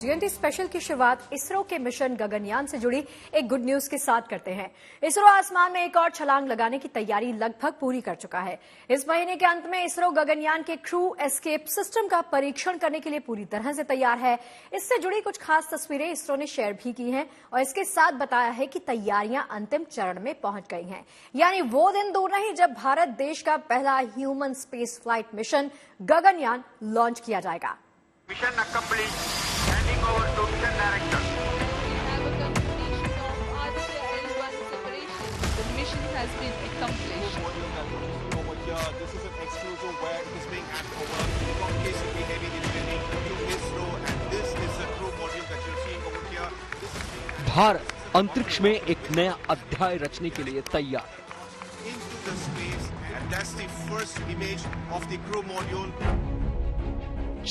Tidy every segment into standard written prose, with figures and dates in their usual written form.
GNT special की शुरुआत इसरो के मिशन गगनयान से जुड़ी एक गुड न्यूज के साथ करते हैं। इसरो आसमान में एक और छलांग लगाने की तैयारी लगभग पूरी कर चुका है। इस महीने के अंत में इसरो गगनयान के क्रू एस्केप सिस्टम का परीक्षण करने के लिए पूरी तरह से तैयार है। इससे जुड़ी कुछ खास तस्वीरें इसरो ने शेयर भी की हैं और इसके साथ बताया है कि तैयारियां अंतिम चरण में पहुंच गई हैं। यानी वो दिन दूर नहीं जब भारत देश का पहला human space flight mission Gaganyaan launch किया जाएगा। Mission accomplished. Handing over to mission director. We have a completion of Aditya L1 separation. The mission has been accomplished. Over here, this is an exclusive where it is being handed over from KCP Heavy Engineering to ISRO, and this is the crew module that you're seeing over here. This is being Bharat अंतरिक्ष में एक नया अध्याय रचने के लिए तैयार है। into the space, and that's the first image of the crew module.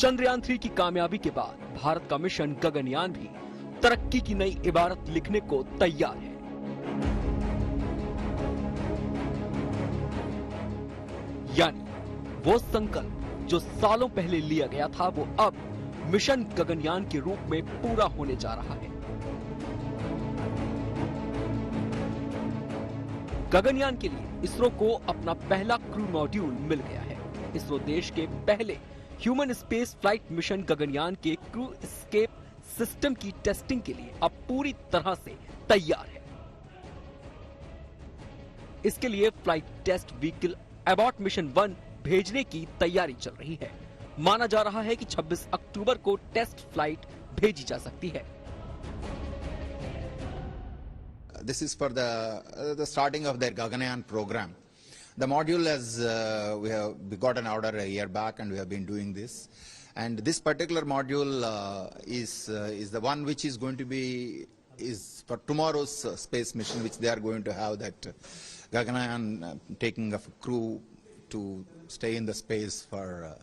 Chandrayaan 3 की कामयाबी के बाद भारत का मिशन गगनयान भी तरक्की की नई इबारत लिखने को तैयार है। यानी वो संकल्प जो सालों पहले लिया गया था वो अब मिशन गगनयान के रूप में पूरा होने जा रहा है। गगनयान के लिए इसरो को अपना पहला क्रू मॉड्यूल मिल गया है। इसरो देश के पहले human space flight mission Gaganyaan के क्रू एस्केप सिस्टम की टेस्टिंग के लिए अब पूरी तरह से तैयार है। इसके लिए flight test vehicle abort mission 1 भेजने की तैयारी चल रही है। माना जा रहा है कि 26 अक्टूबर को टेस्ट फ्लाइट भेजी जा सकती है। This is for the starting of their Gaganyaan program. The module has we got an order a year back, and we have been doing this. And this particular module is the one which is going to be for tomorrow's space mission, which they are going to have that Gaganyaan taking a crew to stay in the space for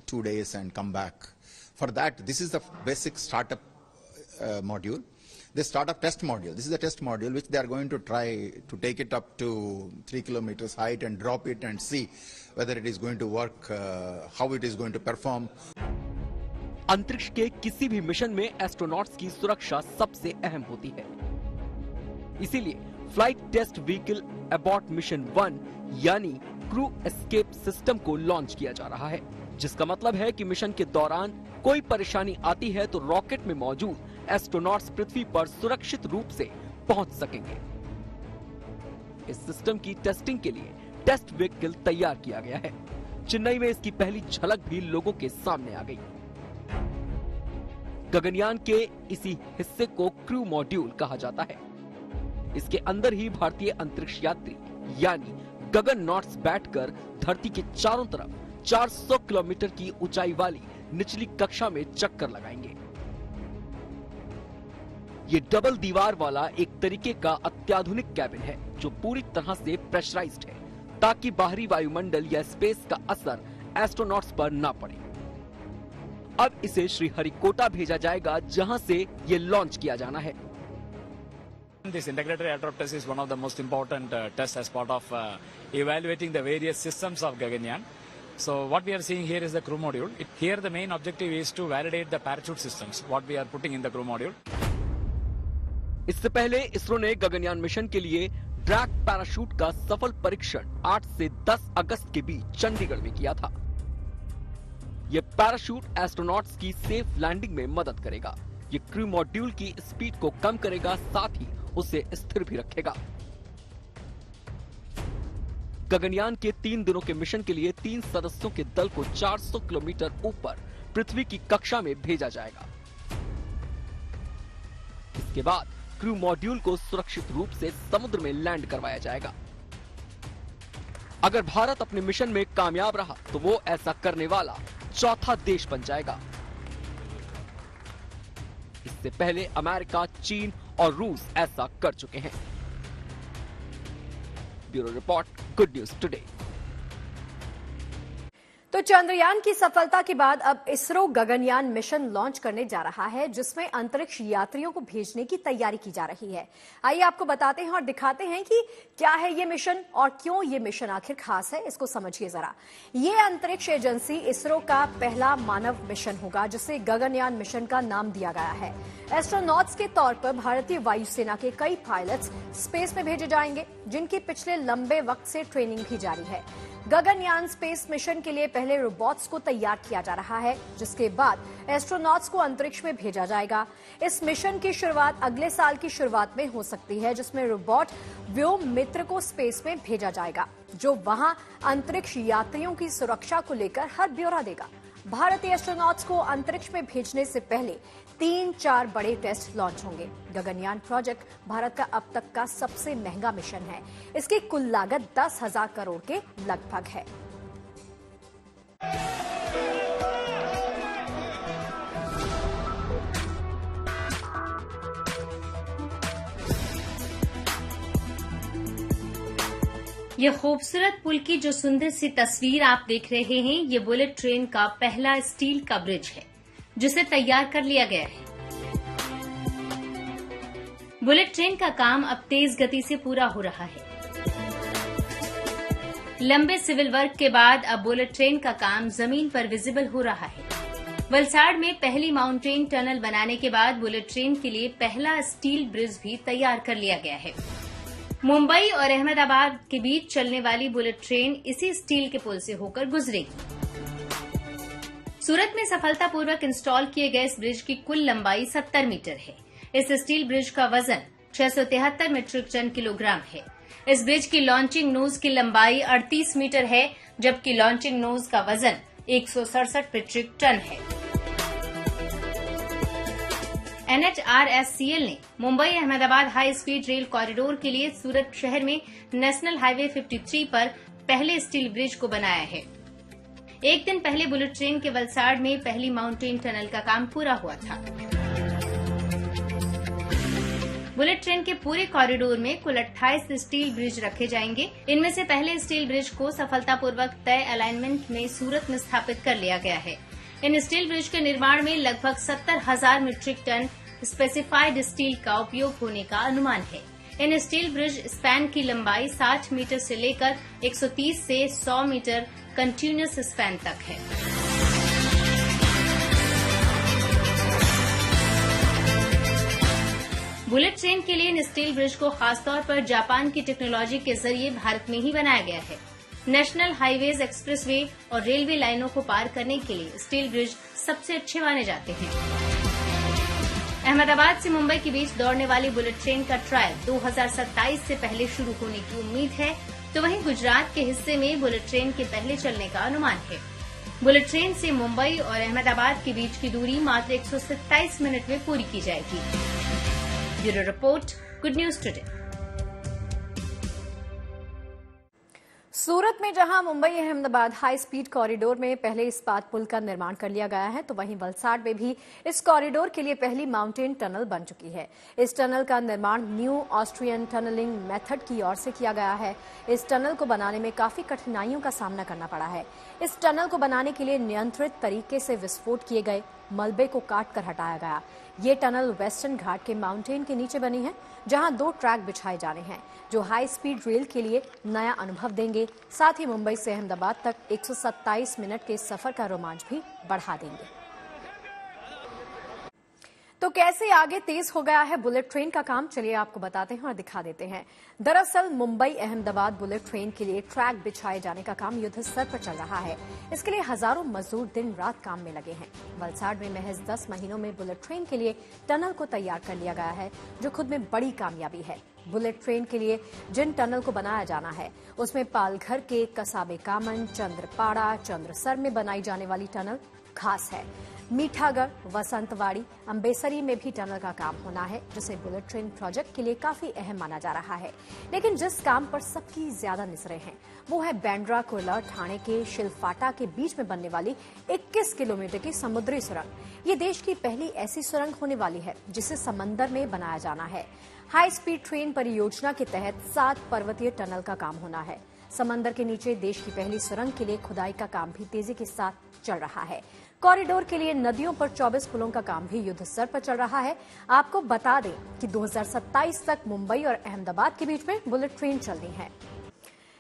2 days and come back. For that, this is the basic startup module. The startup test module. This is the test module which they are going to try to take it up to 3 kilometers height and drop it and see whether it is going to work, how it is going to perform. अंतरिक्ष के किसी भी mission में astronauts की सुरक्षा सबसे अहम होती है। इसीलिए flight test vehicle abort mission 1 यानी क्रू एस्केप सिस्टम को लॉन्च किया जा रहा है, जिसका मतलब है कि मिशन के दौरान कोई परेशानी आती है तो रॉकेट में मौजूद एस्ट्रोनॉट्स पृथ्वी पर सुरक्षित रूप से पहुंच सकेंगे। इस सिस्टम की टेस्टिंग के लिए टेस्ट व्हीकल तैयार किया गया है। चेन्नई में इसकी पहली झलक भी लोगों के सामने आ गई। गगनयान के इसी हिस्से को क्रू मॉड्यूल कहा जाता है। इसके अंदर ही भारतीय अंतरिक्ष यात्री यानी गगननॉट्स बैठकर धरती के चारों तरफ 400 किलोमीटर की ऊंचाई वाली निचली कक्षा में चक्कर लगाएंगे। ये डबल दीवार वाला एक तरीके का अत्याधुनिक कैबिन है जो पूरी तरह से प्रेशराइज्ड है ताकि बाहरी वायुमंडल या स्पेस का असर एस्ट्रोनॉट्स पर ना पड़े। अब इसे श्रीहरिकोटा भेजा जाएगा जहां से ये लॉन्च किया जाना है। This integrated aircraft test is one of the most important tests as part of evaluating the various systems of Gaganyaan. So what we are seeing here is the crew module. Here the main objective is to validate the parachute systems, what we are putting in the crew module. इससे पहले इसरो ने Gaganyaan mission के लिए drag parachute का सफल परीक्षण 8 से 10 अगस्त के बीच चंडीगढ़ में किया था। ये पैराशूट एस्ट्रोनॉट्स की सेफ लैंडिंग में मदद करेगा। ये क्रू मॉड्यूल की स्पीड को कम करेगा, साथ ही उसे स्थिर भी रखेगा। गगनयान के 3 दिनों के मिशन के लिए 3 सदस्यों के दल को 400 किलोमीटर ऊपर पृथ्वी की कक्षा में भेजा जाएगा। इसके बाद क्रू मॉड्यूल को सुरक्षित रूप से समुद्र में लैंड करवाया जाएगा। अगर भारत अपने मिशन में कामयाब रहा तो वो ऐसा करने वाला चौथा देश बन जाएगा। इससे पहले अमेरिका, चीन और रूस ऐसा कर चुके हैं। Bureau report, Good News today. तो तो चंद्रयान की सफलता के बाद अब इसरो गगनयान मिशन लॉन्च करने जा रहा है, जिसमें अंतरिक्ष यात्रियों को भेजने की तैयारी की जा रही है। आइए आपको बताते हैं और दिखाते हैं कि क्या है ये मिशन और क्यों ये मिशन आखिर खास है। इसको समझिए जरा। ये अंतरिक्ष एजेंसी इसरो का पहला मानव मिशन होगा, जिसे गगनयान मिशन का नाम दिया गया है। एस्ट्रोनॉट्स के तौर पर भारतीय वायुसेना के कई पायलट्स स्पेस में भेजे जाएंगे, जिनकी पिछले लंबे वक्त से ट्रेनिंग भी जारी है। गगनयान स्पेस मिशन के लिए पहले रोबोट्स को तैयार किया जा रहा है, जिसके बाद एस्ट्रोनॉट्स को अंतरिक्ष में भेजा जाएगा। इस मिशन की शुरुआत अगले साल की शुरुआत में हो सकती है, जिसमें रोबोट व्योम मित्र को स्पेस में भेजा जाएगा, जो वहां अंतरिक्ष यात्रियों की सुरक्षा को लेकर हर ब्यौरा देगा। भारतीय एस्ट्रोनॉट्स को अंतरिक्ष में भेजने से पहले 3-4 बड़े टेस्ट लॉन्च होंगे। गगनयान प्रोजेक्ट भारत का अब तक का सबसे महंगा मिशन है। इसकी कुल लागत 10,000 करोड़ के लगभग है। ये खूबसूरत पुल की जो सुंदर सी तस्वीर आप देख रहे हैं, ये बुलेट ट्रेन का पहला स्टील का ब्रिज है, जिसे तैयार कर लिया गया है। बुलेट ट्रेन का काम अब तेज गति से पूरा हो रहा है। लंबे सिविल वर्क के बाद अब बुलेट ट्रेन का काम जमीन पर विजिबल हो रहा है। वलसाड़ में पहली माउंटेन टनल बनाने के बाद बुलेट ट्रेन के लिए पहला स्टील ब्रिज भी तैयार कर लिया गया है। मुंबई और अहमदाबाद के बीच चलने वाली बुलेट ट्रेन इसी स्टील के पुल से होकर गुजरेगी। सूरत में सफलतापूर्वक इंस्टॉल किए गए इस ब्रिज की कुल लंबाई 70 मीटर है। इस स्टील ब्रिज का वजन 673 मीट्रिक टन किलोग्राम है। इस ब्रिज की लॉन्चिंग नोज की लंबाई 38 मीटर है, जबकि लॉन्चिंग नोज का वजन 167 मीट्रिक टन है। NHRSCL ने Mumbai Ahmedabad high speed rail corridor के लिए सूरत शहर में नेशनल हाईवे 53 पर पहले स्टील ब्रिज को बनाया है। एक दिन पहले बुलेट ट्रेन के वलसाड़ में पहली माउंटेन टनल का काम पूरा हुआ था। बुलेट ट्रेन के पूरे कॉरिडोर में कुल 28 स्टील ब्रिज रखे जाएंगे। इनमें से पहले स्टील ब्रिज को सफलतापूर्वक तय अलाइनमेंट में सूरत में स्थापित कर लिया गया है। इन स्टील ब्रिज के निर्माण में लगभग 70,000 मीट्रिक टन स्पेसिफाइड स्टील का उपयोग होने का अनुमान है। इन स्टील ब्रिज स्पैन की लंबाई 60 मीटर से लेकर 130 से 100 मीटर कंटिन्यूअस स्पैन तक है। बुलेट ट्रेन के लिए इन स्टील ब्रिज को खासतौर पर जापान की टेक्नोलॉजी के जरिए भारत में ही बनाया गया है। नेशनल हाईवेज, एक्सप्रेसवे और रेलवे लाइनों को पार करने के लिए स्टील ब्रिज सबसे अच्छे माने जाते हैं। अहमदाबाद से मुंबई के बीच दौड़ने वाली बुलेट ट्रेन का ट्रायल 2027 से पहले शुरू होने की उम्मीद है, तो वहीं गुजरात के हिस्से में बुलेट ट्रेन के पहले चलने का अनुमान है। बुलेट ट्रेन से मुंबई और अहमदाबाद के बीच की दूरी मात्र 127 मिनट में पूरी की जाएगी। Bureau report, Good News Today. Surat में जहां Mumbai Ahmedabad high speed corridor में पहले इस्पात पुल का निर्माण कर लिया गया है, तो वहीं वलसाड़ में भी इस कॉरिडोर के लिए पहली माउंटेन टनल बन चुकी है। इस टनल का निर्माण न्यू ऑस्ट्रियन टनलिंग मेथड की ओर से किया गया है। इस टनल को बनाने में काफी कठिनाइयों का सामना करना पड़ा है। इस टनल को बनाने के लिए नियंत्रित तरीके से विस्फोट किए गए मलबे को काट कर हटाया गया। ये टनल वेस्टर्न घाट के माउंटेन के नीचे बनी है, जहां 2 ट्रैक बिछाए जाने हैं, जो हाई स्पीड रेल के लिए नया अनुभव देंगे। साथ ही मुंबई से अहमदाबाद तक 127 मिनट के सफर का रोमांच भी बढ़ा देंगे। तो कैसे आगे तेज हो गया है बुलेट ट्रेन का काम, चलिए आपको बताते हैं और दिखा देते हैं। दरअसल मुंबई अहमदाबाद बुलेट ट्रेन के लिए ट्रैक बिछाए जाने का काम युद्ध स्तर पर चल रहा है। इसके लिए हजारों मजदूर दिन रात काम में लगे हैं। वलसाड़ में महज 10 महीनों में बुलेट ट्रेन के लिए टनल को तैयार कर लिया गया है, जो खुद में बड़ी कामयाबी है। बुलेट ट्रेन के लिए जिन टनल को बनाया जाना है, उसमें पालघर के कसाबे कामन, चंद्रपाड़ा, चंद्रसर में बनाई जाने वाली टनल खास है। मीठागढ़, वसंतवाड़ी, अंबेसरी में भी टनल का काम होना है, जिसे बुलेट ट्रेन प्रोजेक्ट के लिए काफी अहम माना जा रहा है। लेकिन जिस काम पर सबकी ज्यादा नजरें हैं, वो है बांद्रा कुर्ला ठाणे के शिलफाटा के बीच में बनने वाली 21 किलोमीटर की समुद्री सुरंग। ये देश की पहली ऐसी सुरंग होने वाली है जिसे समंदर में बनाया जाना है। हाई स्पीड ट्रेन परियोजना के तहत 7 पर्वतीय टनल का काम होना है। समंदर के नीचे देश की पहली सुरंग के लिए खुदाई का काम भी तेजी के साथ चल रहा है। कॉरिडोर के लिए नदियों पर 24 पुलों का काम भी युद्ध स्तर पर चल रहा है। आपको बता दें कि 2027 तक मुंबई और अहमदाबाद के बीच में बुलेट ट्रेन चलनी है।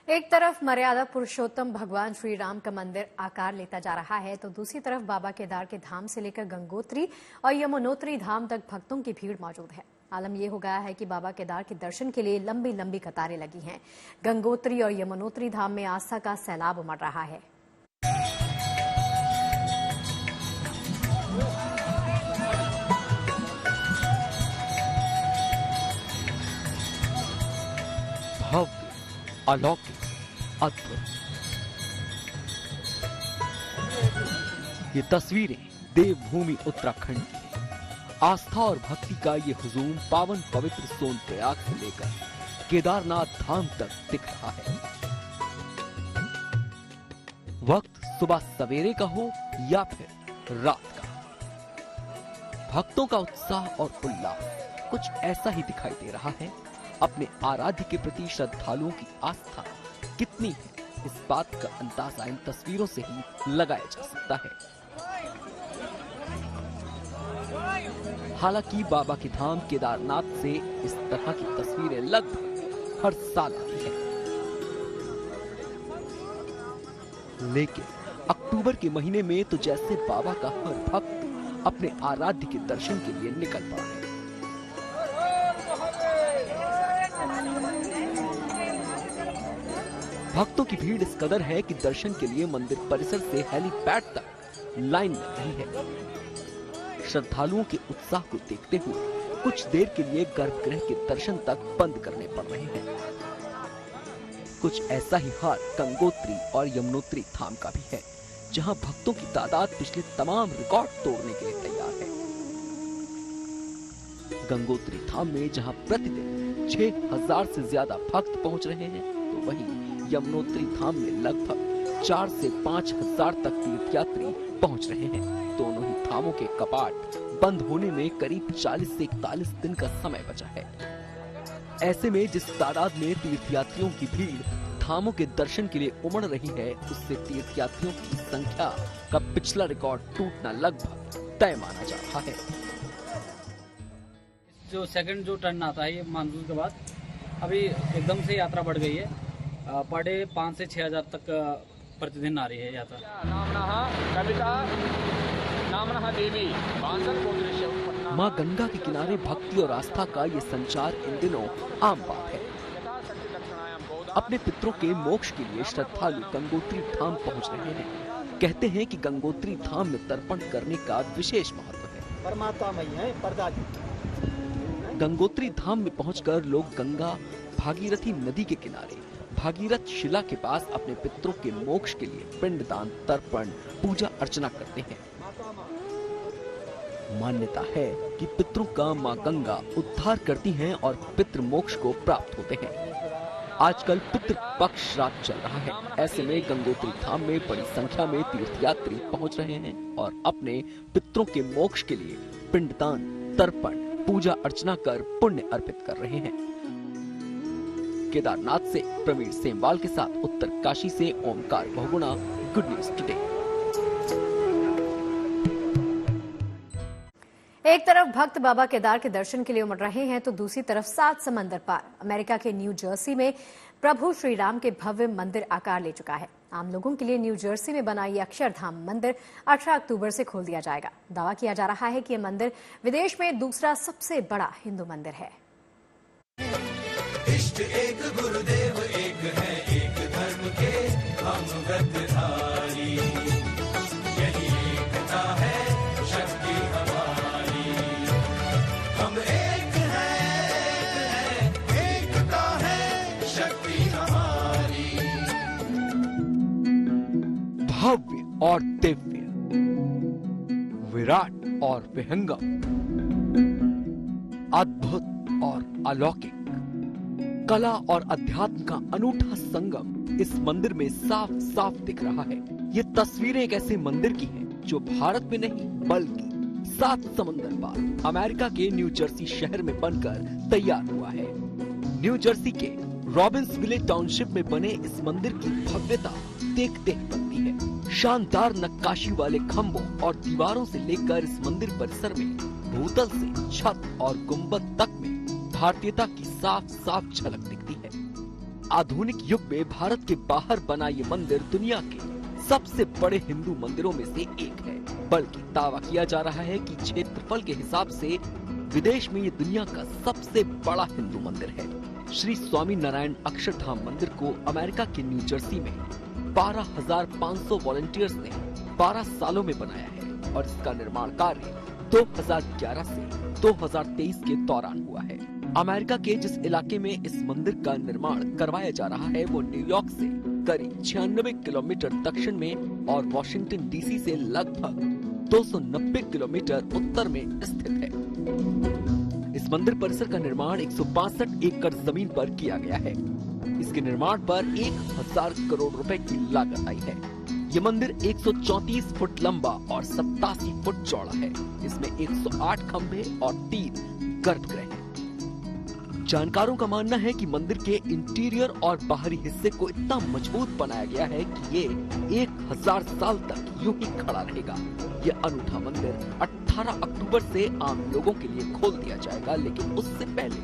एक तरफ मर्यादा पुरुषोत्तम भगवान श्री राम का मंदिर आकार लेता जा रहा है, तो दूसरी तरफ बाबा केदार के धाम से लेकर गंगोत्री और यमुनोत्री धाम तक भक्तों की भीड़ मौजूद है। आलम यह हो गया है कि बाबा केदार के दर्शन के लिए लंबी लंबी कतारें लगी हैं। गंगोत्री और यमुनोत्री धाम में आस्था का सैलाब उमड़ रहा है। भव्य, अलौकिक, अद्भुत। ये तस्वीरें देवभूमि उत्तराखंड की हैं। आस्था और भक्ति का ये हुजूम पावन पवित्र सोनप्रयाग से लेकर केदारनाथ धाम तक दिख रहा है। वक्त सुबह सवेरे का हो या फिर रात का, भक्तों का उत्साह और उल्लास कुछ ऐसा ही दिखाई दे रहा है। अपने आराध्य के प्रति श्रद्धालुओं की आस्था कितनी है, इस बात का अंदाजा इन तस्वीरों से ही लगाया जा सकता है। हालांकि बाबा के धाम केदारनाथ से इस तरह की तस्वीरें लगभग हर साल आती हैं, लेकिन अक्टूबर के महीने में तो जैसे बाबा का हर भक्त अपने आराध्य के दर्शन के लिए निकल पड़ा है। भक्तों की भीड़ इस कदर है कि दर्शन के लिए मंदिर परिसर से हेलीपैड तक लाइन लग रही है। श्रद्धालुओं के उत्साह को देखते हुए कुछ देर के लिए गर्भगृह के दर्शन तक बंद करने पड़ रहे हैं। कुछ ऐसा ही हाल गंगोत्री और यमुनोत्री धाम का भी है, जहां भक्तों की तादाद पिछले तमाम रिकॉर्ड तोड़ने के लिए तैयार है। गंगोत्री धाम में जहां प्रतिदिन 6000 से ज्यादा भक्त पहुंच रहे हैं, तो वहीं यमुनोत्री धाम में लगभग 4 से 5000 तक तीर्थयात्री पहुंच रहे हैं। दोनों ही धामों के कपाट बंद होने में करीब 40 से 41 दिन का समय बचा है। ऐसे में जिस तादाद में तीर्थयात्रियों की भीड़ धामों के दर्शन के लिए उमड़ रही है, उससे तीर्थयात्रियों की संख्या का पिछला रिकॉर्ड टूटना लगभग तय माना जा रहा है। जो सेकंड जो टर्न आता है ये मानसून के बाद, अभी एकदम से यात्रा बढ़ गई है। पर डे 5 से 6000 तक प्रतिदिन आ रही है यात्रा। माँ गंगा के किनारे भक्ति और आस्था का ये संचार इन दिनों आम बात है। अपने पितरों के मोक्ष के लिए श्रद्धालु गंगोत्री धाम पहुँच रहे हैं। कहते हैं कि गंगोत्री धाम में तर्पण करने का विशेष महत्व है। परमात्मा मई है, परदादी। गंगोत्री धाम में पहुंचकर लोग गंगा भागीरथी नदी के किनारे भागीरथ शिला के पास अपने पितरों के मोक्ष के लिए पिंडदान, तर्पण, पूजा अर्चना करते हैं। मान्यता है कि पितरों का मां गंगा उद्धार करती हैं और पितृ मोक्ष को प्राप्त होते हैं। आजकल पितृ पक्ष श्राद्ध चल रहा है। ऐसे में गंगोत्री धाम में बड़ी संख्या में तीर्थयात्री पहुंच रहे हैं और अपने पितरों के मोक्ष के लिए पिंडदान, तर्पण, पूजा अर्चना कर पुण्य अर्पित कर रहे हैं। केदारनाथ से प्रवीण सेमवाल के साथ उत्तर काशी से Omkar Bahuguna, good News today. एक तरफ भक्त बाबा केदार के दर्शन के लिए उमड़ रहे हैं, तो दूसरी तरफ 7 समंदर पार अमेरिका के न्यू जर्सी में प्रभु श्री राम के भव्य मंदिर आकार ले चुका है। आम लोगों के लिए न्यू जर्सी में बना ये अक्षरधाम मंदिर 18 अक्टूबर से खोल दिया जाएगा। दावा किया जा रहा है कि यह मंदिर विदेश में दूसरा सबसे बड़ा हिंदू मंदिर है। इष्ट एक गुरुदेव एक है, एक धर्म के हम व्रतधारी, यही एकता है शक्ति हमारी। हम एक हैं, एकता है शक्ति हमारी। भव्य और दिव्य, विराट और विहंगम, अद्भुत और अलौकिक, कला और अध्यात्म का अनूठा संगम इस मंदिर में साफ साफ दिख रहा है। ये तस्वीरें एक ऐसे मंदिर की हैं जो भारत में नहीं बल्कि 7 समंदर पार अमेरिका के न्यू जर्सी शहर में बनकर तैयार हुआ है। न्यू जर्सी के रॉबिन्सविले टाउनशिप में बने इस मंदिर की भव्यता देखते ही बनती है। शानदार नक्काशी वाले खम्भों और दीवारों से लेकर इस मंदिर परिसर में भूतल से छत और गुंबद तक में भारतीयता की साफ साफ झलक दिखती है। आधुनिक युग में भारत के बाहर बना ये मंदिर दुनिया के सबसे बड़े हिंदू मंदिरों में से एक है, बल्कि दावा किया जा रहा है कि क्षेत्रफल के हिसाब से विदेश में ये दुनिया का सबसे बड़ा हिंदू मंदिर है। श्री स्वामी नारायण अक्षरधाम मंदिर को अमेरिका के न्यू जर्सी में 12,500 वॉलंटियर्स ने 12 सालों में बनाया है और इसका निर्माण कार्य 2011 से 2023 के दौरान हुआ है। अमेरिका के जिस इलाके में इस मंदिर का निर्माण करवाया जा रहा है वो न्यूयॉर्क से करीब 96 किलोमीटर दक्षिण में और वॉशिंगटन डीसी से लगभग 290 किलोमीटर उत्तर में स्थित है। इस मंदिर परिसर का निर्माण 162 एकड़ जमीन पर किया गया है। इसके निर्माण पर 1000 करोड़ रुपए की लागत आई है। ये मंदिर 134 फुट लंबा और 87 फुट चौड़ा है। इसमें 108 खंभे और 3 गर्भगृह हैं। जानकारों का मानना है कि मंदिर के इंटीरियर और बाहरी हिस्से को इतना मजबूत बनाया गया है कि ये 1000 साल तक यूं ही खड़ा रहेगा। ये अनूठा मंदिर 18 अक्टूबर से आम लोगों के लिए खोल दिया जाएगा, लेकिन उससे पहले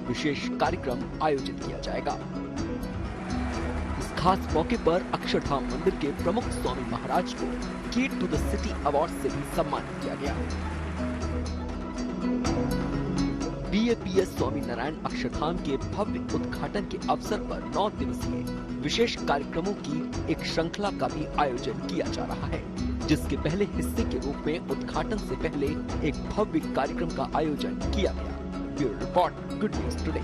विशेष कार्यक्रम आयोजित किया जाएगा। इस खास मौके पर अक्षरधाम मंदिर के प्रमुख स्वामी महाराज को कीट टू द सिटी अवार्ड से भी सम्मानित किया गया। BAPS स्वामी नारायण अक्षरधाम के भव्य उद्घाटन के अवसर पर 9 दिवसीय विशेष कार्यक्रमों की एक श्रृंखला का भी आयोजन किया जा रहा है, जिसके पहले हिस्से के रूप में उद्घाटन से पहले एक भव्य कार्यक्रम का आयोजन किया गया। Bureau report, Good News today.